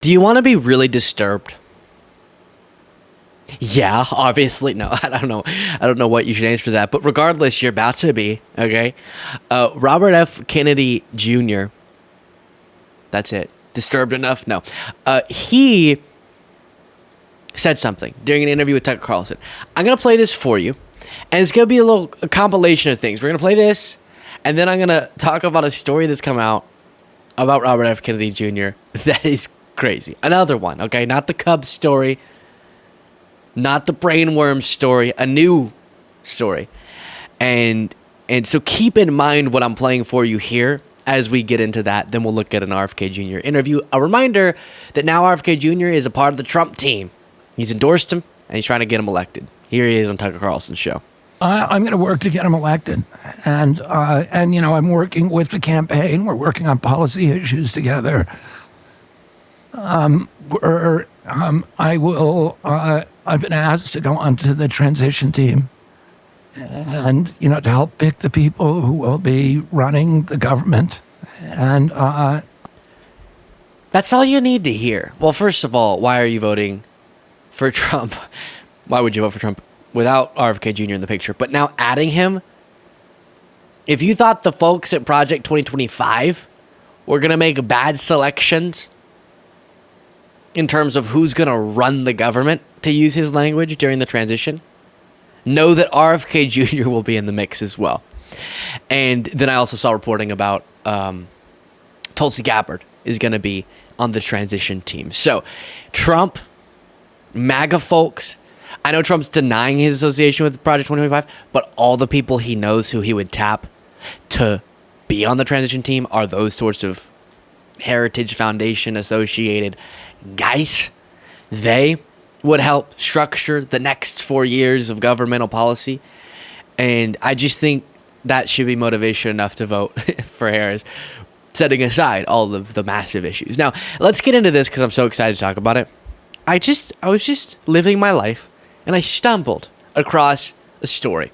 Do you want to be really disturbed? Yeah, obviously. No, I don't know. I don't know what you should answer to that. But regardless, you're about to be, okay? Robert F. Kennedy Jr. That's it. Disturbed enough? No. He said something during an interview with Tucker Carlson. I'm going to play this for you. And it's going to be a compilation of things. We're going to play this. And then I'm going to talk about a story that's come out about Robert F. Kennedy Jr. that is crazy. Another one, okay? Not the Cubs story. Not the brainworm story. A new story. And so keep in mind what I'm playing for you here as we get into that. Then we'll look at an RFK Jr. interview. A reminder that now RFK Jr. is a part of the Trump team. He's endorsed him, and he's trying to get him elected. Here he is on Tucker Carlson's show. I'm going to work to get him elected. And you know, I'm working with the campaign. We're working on policy issues together. I've been asked to go onto the transition team and, you know, to help pick the people who will be running the government. And that's all you need to hear. Well, first of all, why are you voting for Trump? Why would you vote for Trump without RFK Jr. in the picture? But now adding him, if you thought the folks at Project 2025 were going to make bad selections in terms of who's going to run the government, to use his language, during the transition, know that RFK Jr. will be in the mix as well. And then I also saw reporting about Tulsi Gabbard is going to be on the transition team. So Trump, MAGA folks, I know Trump's denying his association with Project 2025, but all the people he knows who he would tap to be on the transition team are those sorts of Heritage Foundation associated guys. They would help structure the next 4 years of governmental policy. And I just think that should be motivation enough to vote for Harris, setting aside all of the massive issues. Now, let's get into this because I'm so excited to talk about it. I was just living my life and I stumbled across a story.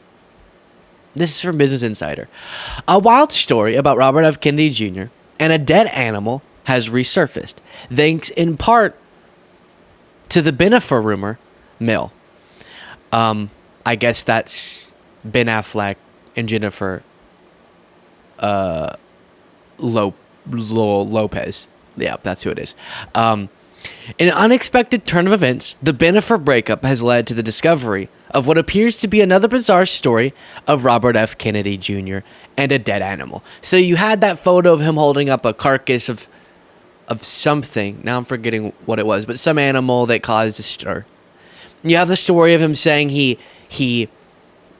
This is from Business Insider. A wild story about Robert F. Kennedy Jr. and a dead animal has resurfaced, thanks in part to the Bennifer rumor mill. I guess that's Ben Affleck and Jennifer Lopez. Yeah, that's who it is. In an unexpected turn of events, the Bennifer breakup has led to the discovery of what appears to be another bizarre story of Robert F. Kennedy Jr. and a dead animal. So you had that photo of him holding up a carcass of something. Now I'm forgetting what it was, but some animal that caused a stir. You have the story of him saying he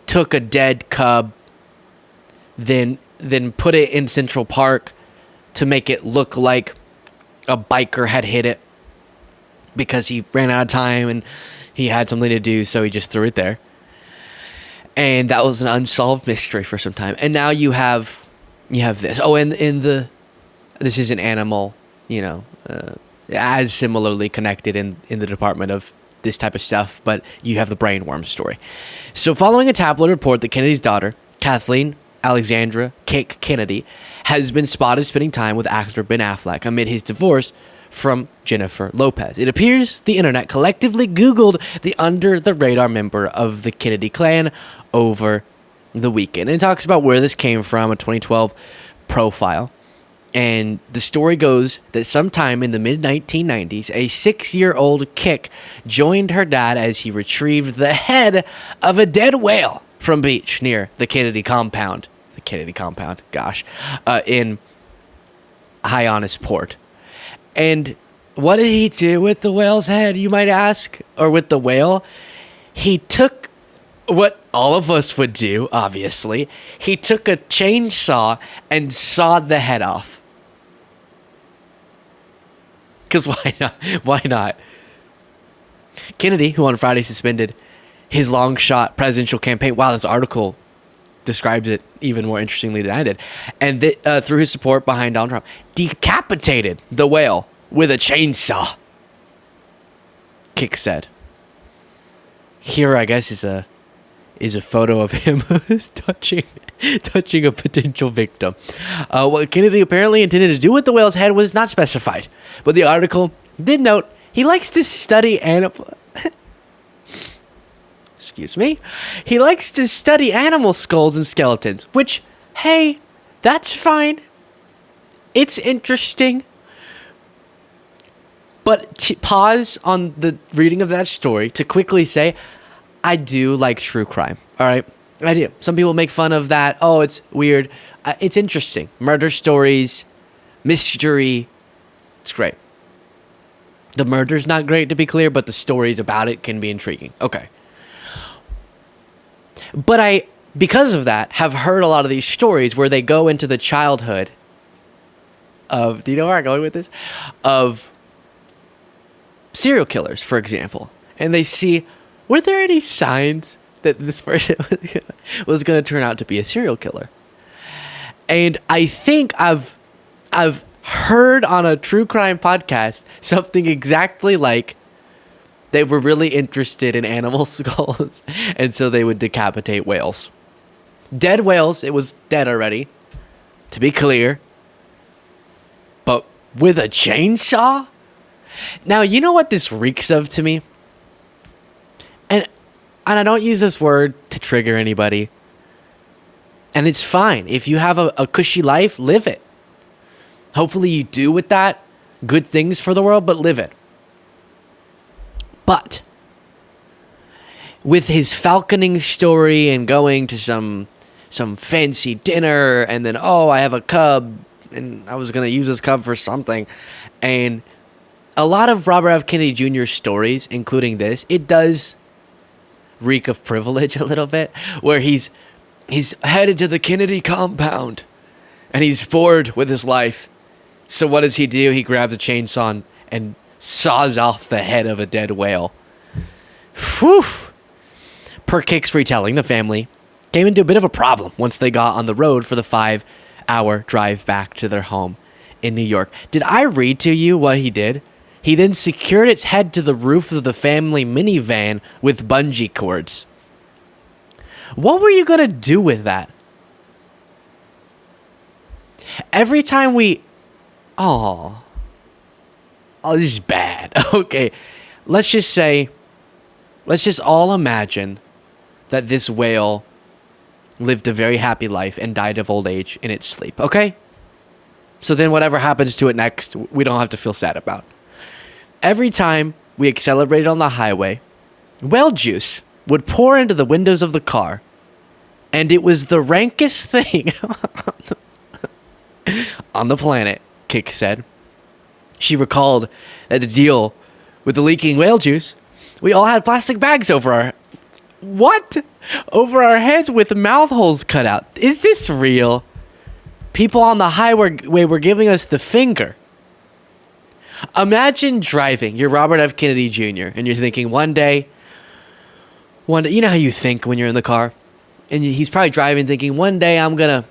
took a dead cub, then put it in Central Park to make it look like a biker had hit it because he ran out of time and he had something to do, so he just threw it there. And that was an unsolved mystery for some time. And now you have this. Oh, and this is an animal, you know, as similarly connected in the department of this type of stuff, but you have the brainworm story. So following a tabloid report that Kennedy's daughter, Kathleen Alexandra Kick Kennedy, has been spotted spending time with actor Ben Affleck amid his divorce from Jennifer Lopez, it appears the internet collectively Googled the under-the-radar member of the Kennedy clan over the weekend. And it talks about where this came from, a 2012 profile. And the story goes that sometime in the mid-1990s, a 6-year-old Kick joined her dad as he retrieved the head of a dead whale from beach near the Kennedy compound. The Kennedy compound, gosh, in Hyannisport. And what did he do with the whale's head, you might ask? Or with the whale? He took what all of us would do, obviously. He took a chainsaw and sawed the head off. Because why not? Why not? Kennedy, who on Friday suspended his long shot presidential campaign, wow, this article describes it even more interestingly than I did, and through his support behind Donald Trump, decapitated the whale with a chainsaw. Kick said. Here, I guess, is a photo of him touching a potential victim. What Kennedy apparently intended to do with the whale's head was not specified, but the article did note he likes to study excuse me. He likes to study animal skulls and skeletons, which, hey, that's fine. It's interesting. But pause on the reading of that story to quickly say, I do like true crime. All right. I do. Some people make fun of that. Oh, it's weird. It's interesting. Murder stories, mystery. It's great. The murder's not great, to be clear, but the stories about it can be intriguing. Okay. But I, because of that, have heard a lot of these stories where they go into the childhood of, do you know where I'm going with this? Of serial killers, for example. And they see, were there any signs that this person was going to turn out to be a serial killer? And I think I've heard on a true crime podcast something exactly like they were really interested in animal skulls, and so they would decapitate whales. Dead whales, it was dead already, to be clear. But with a chainsaw? Now, you know what this reeks of to me? And I don't use this word to trigger anybody. And it's fine. If you have a cushy life, live it. Hopefully you do with that good things for the world, but live it. But with his falconing story and going to some fancy dinner, and then, oh, I have a cub, and I was going to use this cub for something. And a lot of Robert F. Kennedy Jr. stories, including this, it does reek of privilege a little bit, where he's headed to the Kennedy compound, and he's bored with his life. So what does he do? He grabs a chainsaw and saws off the head of a dead whale. Whew. Per Kick's retelling, the family came into a bit of a problem once they got on the road for the 5-hour drive back to their home in New York. Did I read to you what he did? He then secured its head to the roof of the family minivan with bungee cords. What were you going to do with that? Every time we... Oh, this is bad. Okay, let's just all imagine that this whale lived a very happy life and died of old age in its sleep, okay? So then whatever happens to it next, we don't have to feel sad about. Every time we accelerated on the highway, whale juice would pour into the windows of the car, and it was the rankest thing on the planet, Kick said. She recalled that to deal with the leaking whale juice, we all had plastic bags over our... What? Over our heads with mouth holes cut out. Is this real? People on the highway were giving us the finger. Imagine driving. You're Robert F. Kennedy Jr. and you're thinking one day, you know how you think when you're in the car? And he's probably driving thinking, one day I'm gonna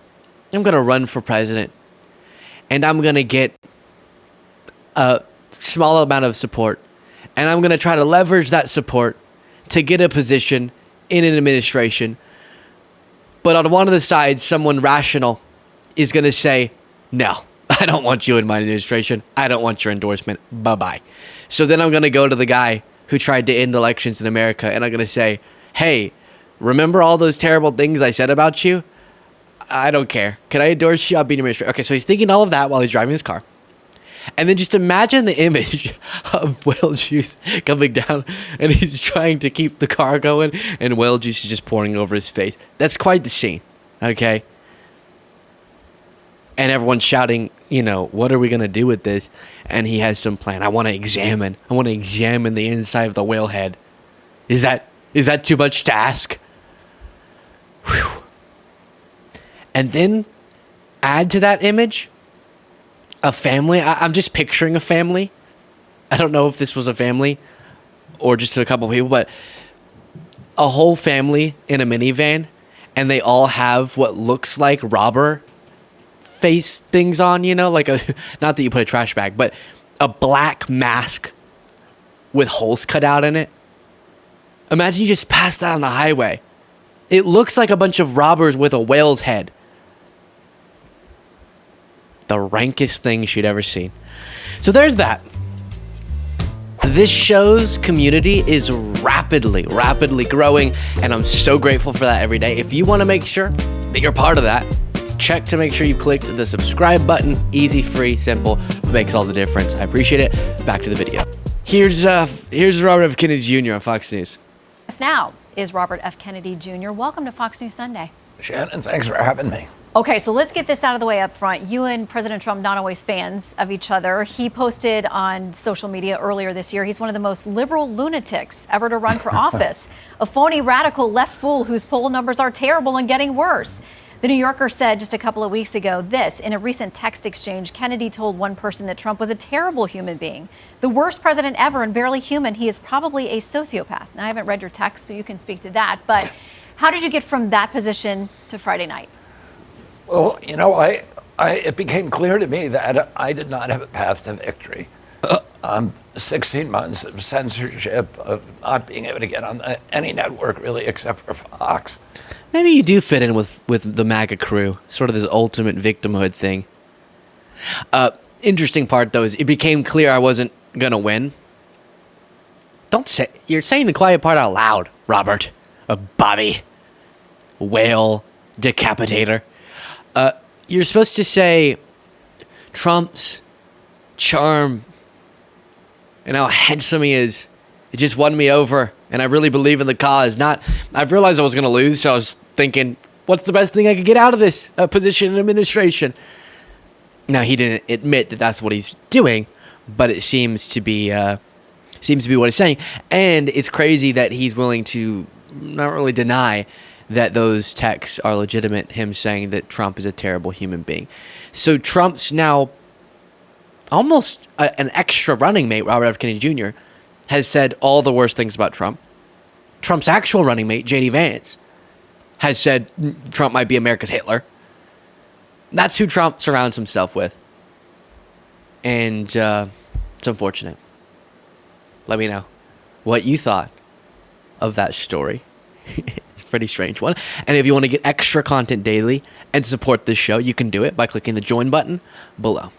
run for president. And I'm gonna get a small amount of support. And I'm gonna try to leverage that support to get a position in an administration. But on one of the sides, someone rational is gonna say, no, I don't want you in my administration. I don't want your endorsement. Bye-bye. So then I'm gonna go to the guy who tried to end elections in America, and I'm gonna say, hey, remember all those terrible things I said about you? I don't care. Can I endorse you? I'll be in your ministry. Okay, so he's thinking all of that while he's driving his car. And then just imagine the image of whale juice coming down, and he's trying to keep the car going, and whale juice is just pouring over his face. That's quite the scene, okay? And everyone's shouting, what are we going to do with this? And he has some plan. I want to examine the inside of the whale head. Is that too much to ask? Whew. And then add to that image a family. I'm just picturing a family. I don't know if this was a family or just a couple of people, but a whole family in a minivan, and they all have what looks like robber face things on, like not that you put a trash bag, but a black mask with holes cut out in it. Imagine you just pass that on the highway. It looks like a bunch of robbers with a whale's head. The rankest thing she'd ever seen. So there's that. This show's community is rapidly growing, and I'm so grateful for that every day. If you want to make sure that you're part of that, check to make sure you clicked the subscribe button. Easy, free, simple, makes all the difference. I appreciate it. Back to the video. Here's Robert F. Kennedy Jr. on Fox News. This now is Robert F. Kennedy Jr. Welcome to Fox News Sunday. Shannon, thanks for having me. Okay, so let's get this out of the way up front. You and President Trump not always fans of each other. He posted on social media earlier this year, he's one of the most liberal lunatics ever to run for office. A phony radical left fool whose poll numbers are terrible and getting worse. The New Yorker said just a couple of weeks ago this: in a recent text exchange, Kennedy told one person that Trump was a terrible human being, the worst president ever and barely human. He is probably a sociopath. Now, I haven't read your text, so you can speak to that, but how did you get from that position to Friday night? Well, it became clear to me that I did not have a path to victory. 16 months of censorship, of not being able to get on any network really except for Fox. Maybe you do fit in with the MAGA crew, sort of this ultimate victimhood thing. Interesting part, though, is it became clear I wasn't going to win. You're saying the quiet part out loud, Robert. Bobby. Whale. Decapitator. You're supposed to say Trump's charm and how handsome he is. It just won me over, and I really believe in the cause. I realized I was going to lose, so I was thinking, what's the best thing I could get out of this position in administration? Now, he didn't admit that that's what he's doing, but it seems to be what he's saying. And it's crazy that he's willing to not really deny that those texts are legitimate, him saying that Trump is a terrible human being. So Trump's now almost an extra running mate, Robert F. Kennedy Jr., has said all the worst things about Trump. Trump's actual running mate, J.D. Vance, has said Trump might be America's Hitler. That's who Trump surrounds himself with. And it's unfortunate. Let me know what you thought of that story. It's a pretty strange one. And if you want to get extra content daily and support this show, you can do it by clicking the join button below.